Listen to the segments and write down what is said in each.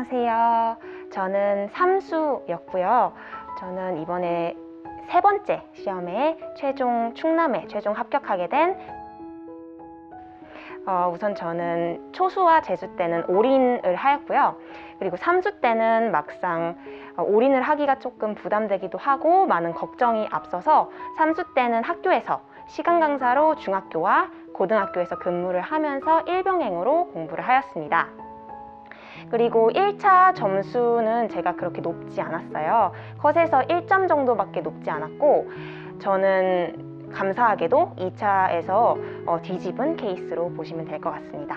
안녕하세요. 저는 삼수였고요. 저는 이번에 세 번째 시험에 충남에 최종 합격하게 된 우선 저는 초수와 재수 때는 올인을 하였고요. 그리고 삼수 때는 막상 올인을 하기가 조금 부담되기도 하고 많은 걱정이 앞서서 삼수 때는 학교에서 시간 강사로 중학교와 고등학교에서 근무를 하면서 일병행으로 공부를 하였습니다. 그리고 1차 점수는 제가 그렇게 높지 않았어요. 컷에서 1점 정도밖에 높지 않았고 저는 감사하게도 2차에서 뒤집은 케이스로 보시면 될 것 같습니다.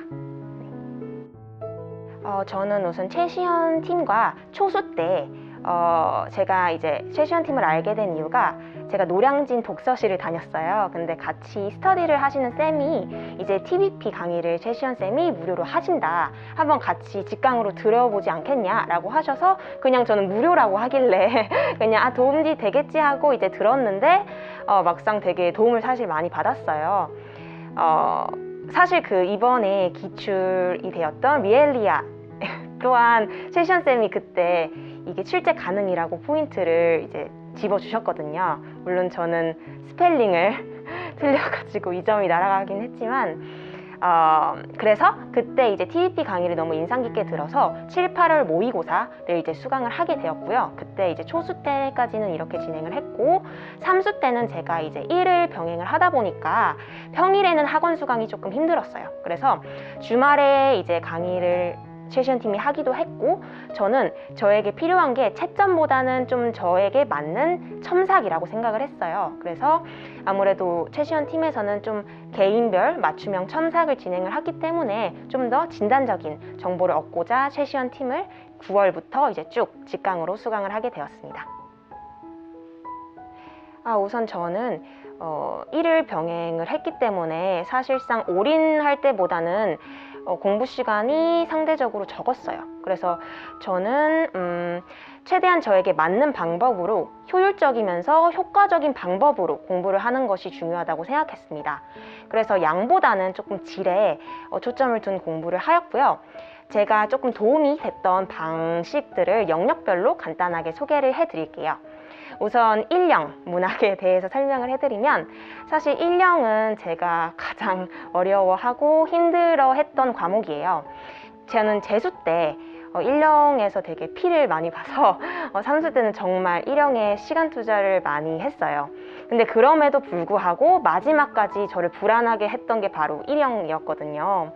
저는 우선 최시현 팀과 초수 때 제가 이제 최시현 팀을 알게 된 이유가 제가 노량진 독서실을 다녔어요. 근데 같이 스터디를 하시는 쌤이 이제 TBP 강의를 최시현 쌤이 무료로 하신다. 한번 같이 직강으로 들어보지 않겠냐라고 하셔서 그냥 저는 무료라고 하길래 그냥 도움이 되겠지 하고 이제 들었는데 막상 되게 도움을 사실 많이 받았어요. 사실 그 이번에 기출이 되었던 리엘리아 또한 최시현 쌤이 그때 이게 출제 가능이라고 포인트를 이제 집어주셨거든요. 물론 저는 스펠링을 틀려가지고 2점이 날아가긴 했지만 그래서 그때 이제 TBP 강의를 너무 인상 깊게 들어서 7, 8월 모의고사를 이제 수강을 하게 되었고요. 그때 이제 초수 때까지는 이렇게 진행을 했고 삼수 때는 제가 이제 1을 병행을 하다 보니까 평일에는 학원 수강이 조금 힘들었어요. 그래서 주말에 이제 강의를 최시현 팀이 하기도 했고 저는 저에게 필요한 게 채점보다는 좀 저에게 맞는 첨삭이라고 생각을 했어요. 그래서 아무래도 최시현 팀에서는 좀 개인별 맞춤형 첨삭을 진행을 하기 때문에 좀 더 진단적인 정보를 얻고자 최시현 팀을 9월부터 이제 쭉 직강으로 수강을 하게 되었습니다. 우선 저는 1을 병행을 했기 때문에 사실상 올인할 때보다는 공부 시간이 상대적으로 적었어요. 그래서 저는 최대한 저에게 맞는 방법으로 효율적이면서 효과적인 방법으로 공부를 하는 것이 중요하다고 생각했습니다. 그래서 양보다는 조금 질에 초점을 둔 공부를 하였고요. 제가 조금 도움이 됐던 방식들을 영역별로 간단하게 소개를 해드릴게요. 우선 1령 문학에 대해서 설명을 해드리면 사실 1령은 제가 가장 어려워하고 힘들어했던 과목이에요. 저는 재수 때 1령에서 되게 피를 많이 봐서 삼수 때는 정말 1령에 시간 투자를 많이 했어요. 근데 그럼에도 불구하고 마지막까지 저를 불안하게 했던 게 바로 1령이었거든요.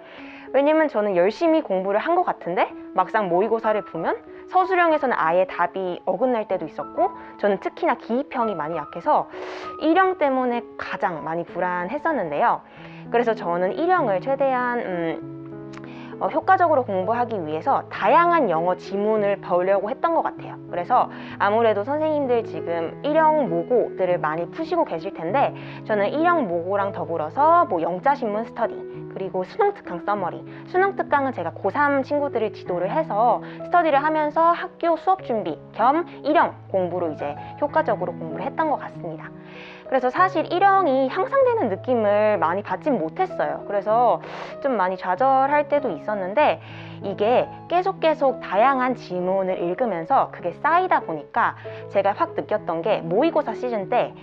왜냐면 저는 열심히 공부를 한 것 같은데 막상 모의고사를 보면 서술형에서는 아예 답이 어긋날 때도 있었고 저는 특히나 기입형이 많이 약해서 1형 때문에 가장 많이 불안했었는데요. 그래서 저는 1형을 최대한 효과적으로 공부하기 위해서 다양한 영어 지문을 보려고 했던 것 같아요. 그래서 아무래도 선생님들 지금 1형 모고들을 많이 푸시고 계실 텐데 저는 1형 모고랑 더불어서 영자신문 스터디 그리고 수능 특강 서머리 수능 특강은 제가 고3 친구들을 지도를 해서 스터디를 하면서 학교 수업 준비 겸 1형 공부로 이제 효과적으로 공부를 했던 것 같습니다. 그래서 사실 1형이 향상되는 느낌을 많이 받진 못했어요. 그래서 좀 많이 좌절할 때도 있었는데 이게 계속 다양한 지문을 읽으면서 그게 쌓이다 보니까 제가 확 느꼈던 게 모의고사 시즌 때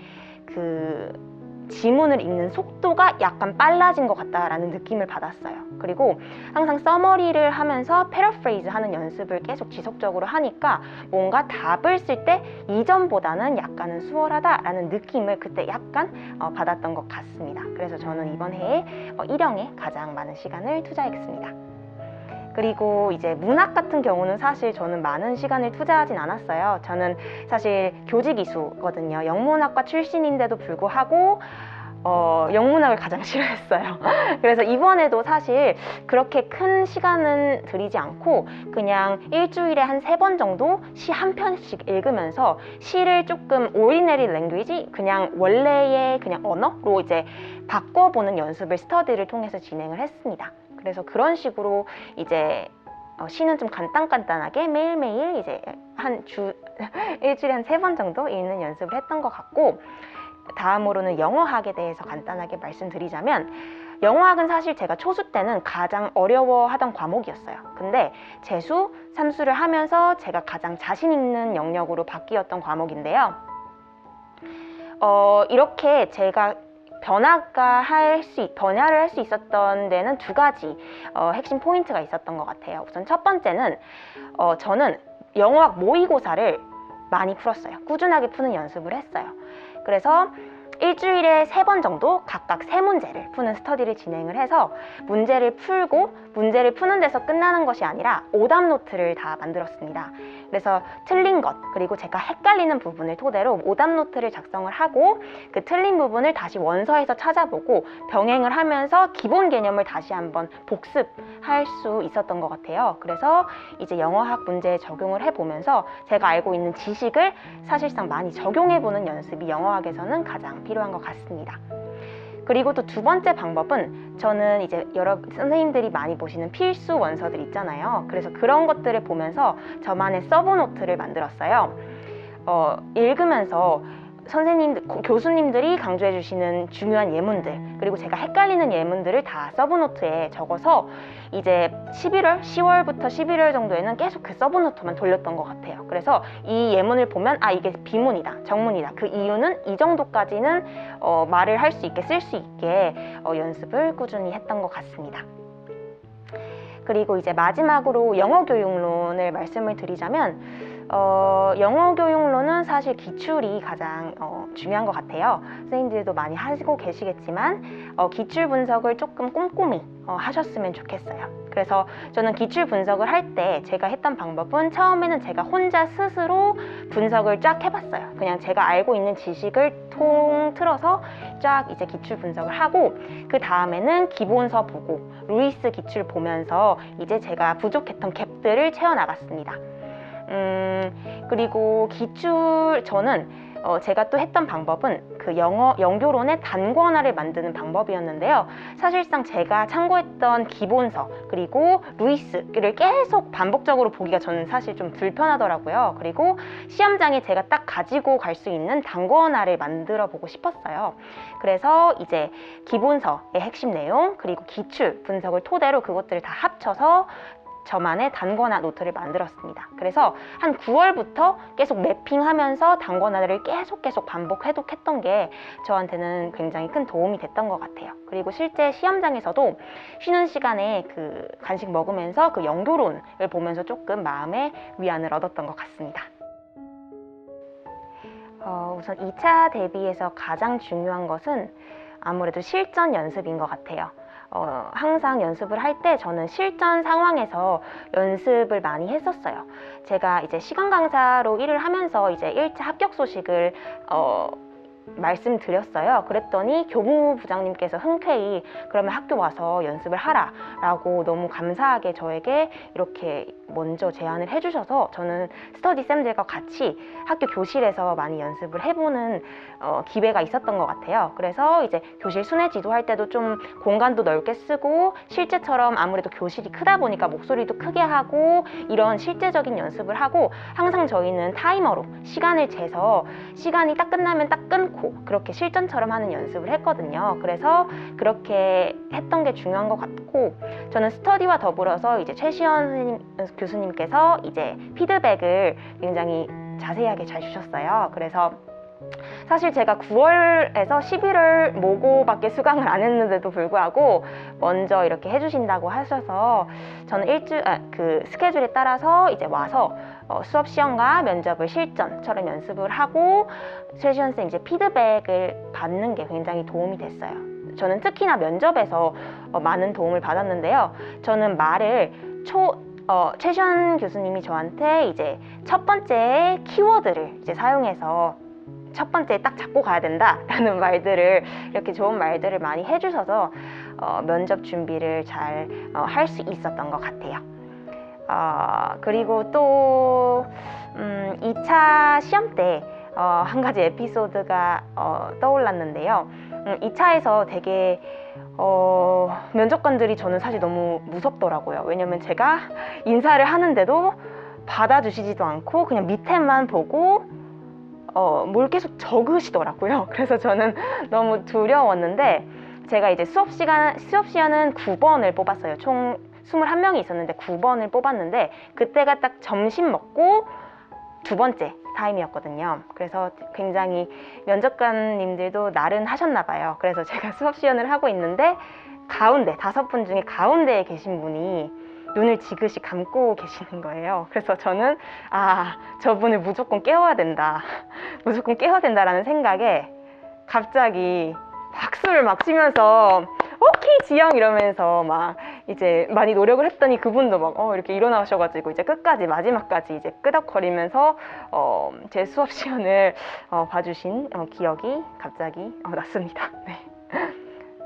그 지문을 읽는 속도가 약간 빨라진 것 같다라는 느낌을 받았어요. 그리고 항상 서머리를 하면서 패러프레이즈 하는 연습을 계속 지속적으로 하니까 뭔가 답을 쓸 때 이전보다는 약간은 수월하다라는 느낌을 그때 약간 받았던 것 같습니다. 그래서 저는 이번 해에 1형에 가장 많은 시간을 투자했습니다. 그리고 이제 문학 같은 경우는 사실 저는 많은 시간을 투자하진 않았어요. 저는 사실 교직이수거든요. 영문학과 출신인데도 불구하고 영문학을 가장 싫어했어요. 그래서 이번에도 사실 그렇게 큰 시간은 들이지 않고 그냥 일주일에 한 3번 정도 시 한 편씩 읽으면서 시를 조금 오리지널 랭귀지 그냥 원래의 그냥 언어로 이제 바꿔보는 연습을 스터디를 통해서 진행을 했습니다. 그래서 그런 식으로 이제 시는 좀 간단하게 매일매일 이제 일주일에 한 3번 정도 읽는 연습을 했던 것 같고 다음으로는 영어학에 대해서 간단하게 말씀드리자면, 영어학은 사실 제가 초수 때는 가장 어려워하던 과목이었어요. 근데 재수, 삼수를 하면서 제가 가장 자신 있는 영역으로 바뀌었던 과목인데요. 이렇게 제가 변화를 할 수 있었던 데는 두 가지 핵심 포인트가 있었던 것 같아요. 우선 첫 번째는 저는 영어학 모의고사를 많이 풀었어요. 꾸준하게 푸는 연습을 했어요. 그래서 일주일에 3번 정도 각각 3문제를 푸는 스터디를 진행을 해서 문제를 풀고, 문제를 푸는 데서 끝나는 것이 아니라 오답 노트를 다 만들었습니다. 그래서 틀린 것, 그리고 제가 헷갈리는 부분을 토대로 오답 노트를 작성을 하고, 그 틀린 부분을 다시 원서에서 찾아보고 병행을 하면서 기본 개념을 다시 한번 복습할 수 있었던 것 같아요. 그래서 이제 영어학 문제에 적용을 해보면서 제가 알고 있는 지식을 사실상 많이 적용해보는 연습이 영어학에서는 가장 필요한 것 같습니다. 그리고 또 두 번째 방법은, 저는 이제 여러 선생님들이 많이 보시는 필수 원서들 있잖아요. 그래서 그런 것들을 보면서 저만의 서브노트를 만들었어요. 읽으면서 교수님들이 강조해 주시는 중요한 예문들, 그리고 제가 헷갈리는 예문들을 다 서브노트에 적어서 이제 10월부터 11월 정도에는 계속 그 서브노트만 돌렸던 것 같아요. 그래서 이 예문을 보면 이게 비문이다, 정문이다, 그 이유는 이 정도까지는 말을 할 수 있게, 쓸 수 있게 연습을 꾸준히 했던 것 같습니다. 그리고 이제 마지막으로 영어 교육론을 말씀을 드리자면, 영어 교육론은 사실 기출이 가장 중요한 것 같아요. 선생님들도 많이 하시고 계시겠지만 기출 분석을 조금 꼼꼼히 하셨으면 좋겠어요. 그래서 저는 기출 분석을 할 때 제가 했던 방법은, 처음에는 제가 혼자 스스로 분석을 쫙 해봤어요. 그냥 제가 알고 있는 지식을 통틀어서 쫙 이제 기출 분석을 하고, 그 다음에는 기본서 보고 루이스 기출 보면서 이제 제가 부족했던 갭들을 채워나갔습니다. 그리고 저는 제가 또 했던 방법은 그 영교론의 단권화를 만드는 방법이었는데요. 사실상 제가 참고했던 기본서 그리고 루이스를 계속 반복적으로 보기가 저는 사실 좀 불편하더라고요. 그리고 시험장에 제가 딱 가지고 갈 수 있는 단권화를 만들어 보고 싶었어요. 그래서 이제 기본서의 핵심 내용 그리고 기출 분석을 토대로 그것들을 다 합쳐서 저만의 단권화 노트를 만들었습니다. 그래서 한 9월부터 계속 매핑하면서 단권화를 계속 반복 해독했던 게 저한테는 굉장히 큰 도움이 됐던 것 같아요. 그리고 실제 시험장에서도 쉬는 시간에 그 간식 먹으면서 그 영교론을 보면서 조금 마음의 위안을 얻었던 것 같습니다. 우선 2차 대비에서 가장 중요한 것은 아무래도 실전 연습인 것 같아요. 항상 연습을 할 때 저는 실전 상황에서 연습을 많이 했었어요. 제가 이제 시간 강사로 일을 하면서 이제 1차 합격 소식을 말씀드렸어요. 그랬더니 교무부장님께서 흔쾌히 그러면 학교 와서 연습을 하라 라고 너무 감사하게 저에게 이렇게 먼저 제안을 해주셔서 저는 스터디쌤들과 같이 학교 교실에서 많이 연습을 해보는 기회가 있었던 것 같아요. 그래서 이제 교실 순회 지도할 때도 좀 공간도 넓게 쓰고, 실제처럼 아무래도 교실이 크다 보니까 목소리도 크게 하고 이런 실제적인 연습을 하고, 항상 저희는 타이머로 시간을 재서 시간이 딱 끝나면 딱 끊고 그렇게 실전처럼 하는 연습을 했거든요. 그래서 그렇게 했던 게 중요한 것 같고, 저는 스터디와 더불어서 이제 최시연 교수님께서 이제 피드백을 굉장히 자세하게 잘 주셨어요. 그래서 사실 제가 9월에서 11월 모고밖에 수강을 안 했는데도 불구하고 먼저 이렇게 해주신다고 하셔서 저는 그 스케줄에 따라서 이제 와서 수업 시험과 면접을 실전처럼 연습을 하고, 최시현 쌤 이제 피드백을 받는 게 굉장히 도움이 됐어요. 저는 특히나 면접에서 많은 도움을 받았는데요. 저는 말을 최시현 교수님이 저한테 이제 첫 번째 키워드를 이제 사용해서 첫 번째 딱 잡고 가야 된다라는 말들을, 이렇게 좋은 말들을 많이 해주셔서 면접 준비를 잘 할 수 있었던 것 같아요. 그리고 또 2차 시험 때 한 가지 에피소드가 떠올랐는데요. 2차에서 되게 면접관들이 저는 사실 너무 무섭더라고요. 왜냐면 제가 인사를 하는데도 받아주시지도 않고 그냥 밑에만 보고 뭘 계속 적으시더라고요. 그래서 저는 너무 두려웠는데 제가 이제 수업 시간은 9번을 뽑았어요. 총 21명이 있었는데 9번을 뽑았는데 그때가 딱 점심 먹고 두 번째 타임이었거든요. 그래서 굉장히 면접관님들도 나른하셨나 봐요. 그래서 제가 수업 시연을 하고 있는데 가운데 5분 중에 가운데에 계신 분이 눈을 지그시 감고 계시는 거예요. 그래서 저는 저분을 무조건 깨워야 된다. 무조건 깨워야 된다라는 생각에 갑자기 박수를 막 치면서 오케이 지영 이러면서 막 이제 많이 노력을 했더니 그분도 막 이렇게 일어나셔가지고 이제 끝까지 마지막까지 이제 끄덕거리면서 제 수업 시연을 봐주신 기억이 갑자기 났습니다. 네.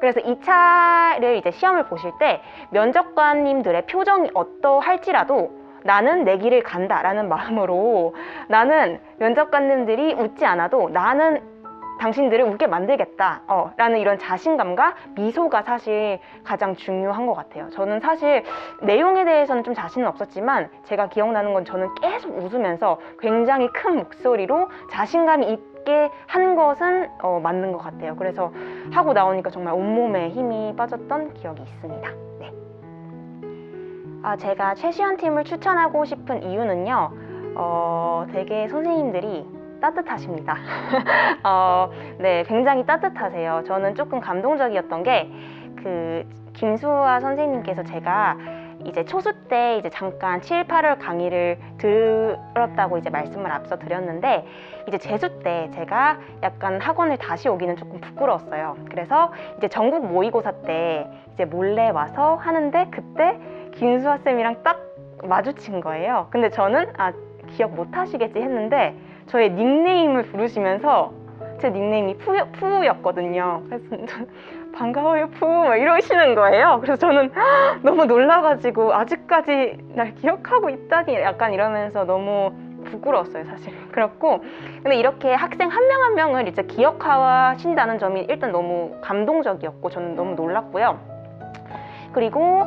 그래서 2차를 이제 시험을 보실 때 면접관님들의 표정이 어떠할지라도 나는 내 길을 간다라는 마음으로 나는 면접관님들이 웃지 않아도 나는 당신들을 웃게 만들겠다 라는 이런 자신감과 미소가 사실 가장 중요한 것 같아요. 저는 사실 내용에 대해서는 좀 자신은 없었지만 제가 기억나는 건 저는 계속 웃으면서 굉장히 큰 목소리로 자신감이 있게 한 것은 맞는 것 같아요. 그래서 하고 나오니까 정말 온몸에 힘이 빠졌던 기억이 있습니다. 네. 제가 최시연 팀을 추천하고 싶은 이유는요, 되게 선생님들이 따뜻하십니다. 네, 굉장히 따뜻하세요. 저는 조금 감동적이었던 게 김수아 선생님께서 제가 이제 초수 때 이제 잠깐 7, 8월 강의를 들었다고 이제 말씀을 앞서 드렸는데 이제 재수 때 제가 약간 학원을 다시 오기는 조금 부끄러웠어요. 그래서 이제 전국 모의고사 때 이제 몰래 와서 하는데 그때 김수아 쌤이랑 딱 마주친 거예요. 근데 저는 기억 못 하시겠지 했는데 저의 닉네임을 부르시면서 제 닉네임이 푸였거든요. 그래서 반가워요 푸 막 이러시는 거예요. 그래서 저는 너무 놀라가지고 아직까지 날 기억하고 있다니 약간 이러면서 너무 부끄러웠어요 사실. 그렇고 근데 이렇게 학생 한 명 한 명을 이제 기억하신다는 점이 일단 너무 감동적이었고 저는 너무 놀랐고요. 그리고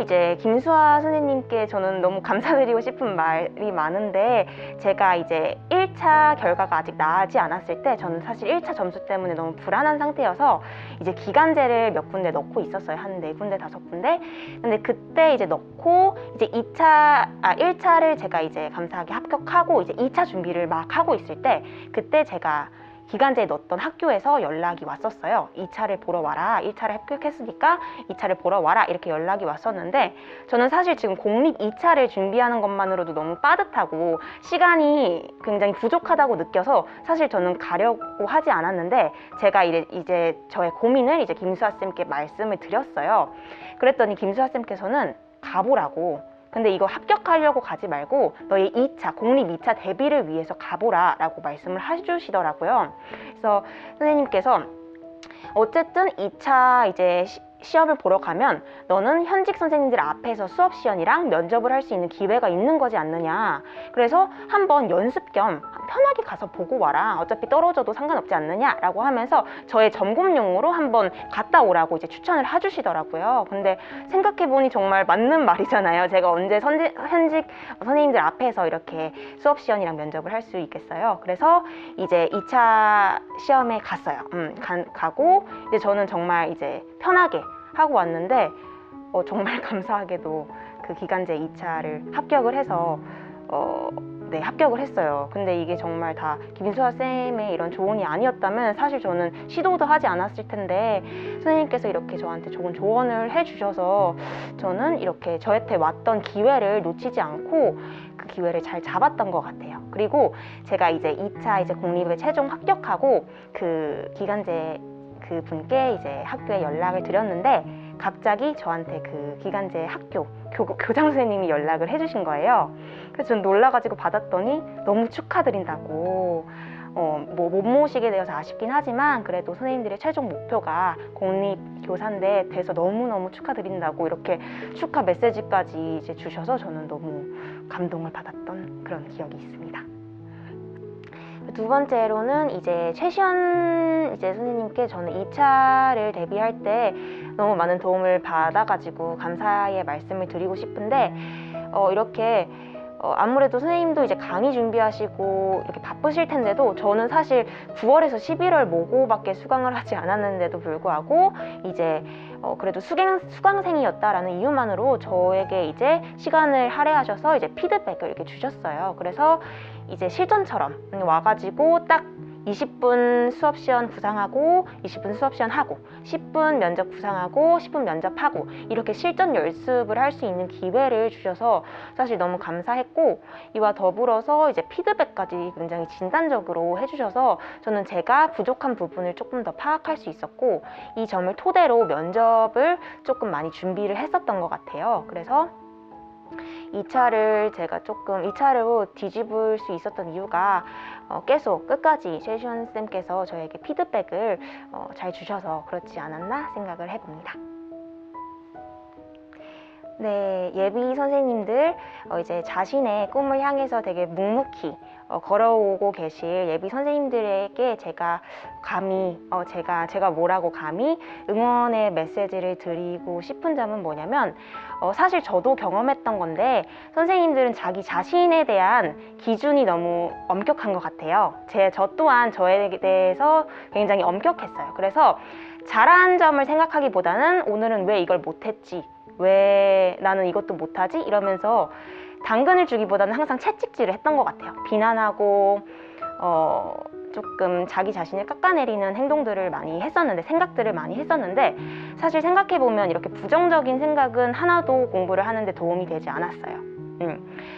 이제 김수아 선생님께 저는 너무 감사드리고 싶은 말이 많은데 제가 이제 1차 결과가 아직 나지 않았을 때 저는 사실 1차 점수 때문에 너무 불안한 상태여서 이제 기간제를 몇 군데 넣고 있었어요. 한 4군데, 5군데. 근데 그때 이제 넣고 이제 1차를 제가 이제 감사하게 합격하고 이제 2차 준비를 막 하고 있을 때 그때 제가 기간제에 넣었던 학교에서 연락이 왔었어요. 2차를 보러 와라. 1차를 합격했으니까 2차를 보러 와라. 이렇게 연락이 왔었는데 저는 사실 지금 공립 2차를 준비하는 것만으로도 너무 빠듯하고 시간이 굉장히 부족하다고 느껴서 사실 저는 가려고 하지 않았는데 제가 이제 저의 고민을 이제 김수아 쌤께 말씀을 드렸어요. 그랬더니 김수아 쌤께서는 가보라고. 근데 이거 합격하려고 가지 말고 너의 2차, 공립 2차 대비를 위해서 가보라 라고 말씀을 해주시더라고요. 그래서 선생님께서 어쨌든 2차 이제 시험을 보러 가면 너는 현직 선생님들 앞에서 수업 시연이랑 면접을 할 수 있는 기회가 있는 거지 않느냐. 그래서 한번 연습 겸 편하게 가서 보고 와라. 어차피 떨어져도 상관없지 않느냐 라고 하면서 저의 점검용으로 한번 갔다 오라고 이제 추천을 해주시더라고요. 근데 생각해보니 정말 맞는 말이잖아요. 제가 언제 현직 선생님들 앞에서 이렇게 수업 시연이랑 면접을 할 수 있겠어요. 그래서 이제 2차 시험에 갔어요. 가고 이제 저는 정말 이제 편하게 하고 왔는데 정말 감사하게도 그 기간제 2차를 합격을 해서 네, 합격을 했어요. 근데 이게 정말 다 김수아 쌤의 이런 조언이 아니었다면 사실 저는 시도도 하지 않았을 텐데 선생님께서 이렇게 저한테 좋은 조언을 해주셔서 저는 이렇게 저한테 왔던 기회를 놓치지 않고 그 기회를 잘 잡았던 것 같아요. 그리고 제가 이제 2차 이제 공립에 최종 합격하고 그 기간제 그 분께 이제 학교에 연락을 드렸는데 갑자기 저한테 그 기간제 학교 교장 선생님이 연락을 해주신 거예요. 그래서 전 놀라가지고 받았더니 너무 축하드린다고 못 모시게 되어서 아쉽긴 하지만 그래도 선생님들의 최종 목표가 공립교사인데 돼서 너무너무 축하드린다고 이렇게 축하 메시지까지 이제 주셔서 저는 너무 감동을 받았던 그런 기억이 있습니다. 두 번째로는 이제 최시연 이제 선생님께 저는 2차를 대비할 때 너무 많은 도움을 받아가지고 감사의 말씀을 드리고 싶은데 이렇게 아무래도 선생님도 이제 강의 준비하시고 이렇게 바쁘실 텐데도 저는 사실 9월에서 11월 모고밖에 수강을 하지 않았는데도 불구하고 이제 그래도 수강생이었다라는 이유만으로 저에게 이제 시간을 할애하셔서 이제 피드백을 이렇게 주셨어요. 그래서 이제 실전처럼 와가지고 딱 20분 수업 시간 구상하고 20분 수업 시간 하고 10분 면접 구상하고 10분 면접하고 이렇게 실전 연습을 할 수 있는 기회를 주셔서 사실 너무 감사했고, 이와 더불어서 이제 피드백까지 굉장히 진단적으로 해주셔서 저는 제가 부족한 부분을 조금 더 파악할 수 있었고, 이 점을 토대로 면접을 조금 많이 준비를 했었던 것 같아요. 그래서 2차로 뒤집을 수 있었던 이유가 계속 끝까지 최시원 쌤께서 저에게 피드백을 잘 주셔서 그렇지 않았나 생각을 해봅니다. 네, 예비 선생님들 이제 자신의 꿈을 향해서 되게 묵묵히 걸어오고 계실 예비 선생님들에게 제가 감히 제가 뭐라고 감히 응원의 메시지를 드리고 싶은 점은 뭐냐면, 사실 저도 경험했던 건데 선생님들은 자기 자신에 대한 기준이 너무 엄격한 것 같아요. 저 또한 저에 대해서 굉장히 엄격했어요. 그래서 잘한 점을 생각하기보다는 오늘은 왜 이걸 못했지, 왜 나는 이것도 못하지? 이러면서 당근을 주기보다는 항상 채찍질을 했던 것 같아요. 비난하고 조금 자기 자신을 깎아내리는 행동들을 많이 했었는데, 생각들을 많이 했었는데, 사실 생각해보면 이렇게 부정적인 생각은 하나도 공부를 하는데 도움이 되지 않았어요.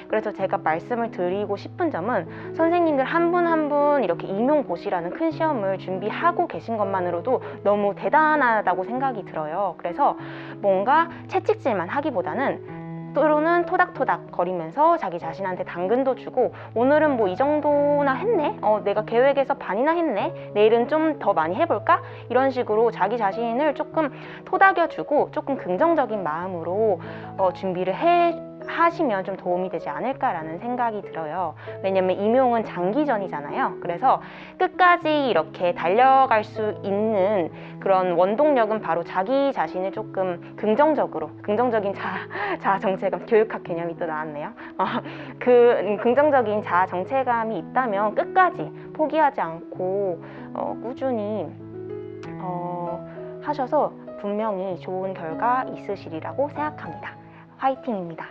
그래서 제가 말씀을 드리고 싶은 점은, 선생님들 한 분 한 분 이렇게 임용고시라는 큰 시험을 준비하고 계신 것만으로도 너무 대단하다고 생각이 들어요. 그래서 뭔가 채찍질만 하기보다는 때로는 토닥토닥 거리면서 자기 자신한테 당근도 주고, 오늘은 뭐 이 정도나 했네? 내가 계획에서 반이나 했네? 내일은 좀 더 많이 해볼까? 이런 식으로 자기 자신을 조금 토닥여주고 조금 긍정적인 마음으로 준비를 하시면 좀 도움이 되지 않을까라는 생각이 들어요. 왜냐면 임용은 장기전이잖아요. 그래서 끝까지 이렇게 달려갈 수 있는 그런 원동력은 바로 자기 자신을 조금 긍정적인 자아 정체감, 교육학 개념이 또 나왔네요. 그 긍정적인 자아 정체감이 있다면 끝까지 포기하지 않고 꾸준히 하셔서 분명히 좋은 결과 있으시리라고 생각합니다. 화이팅입니다.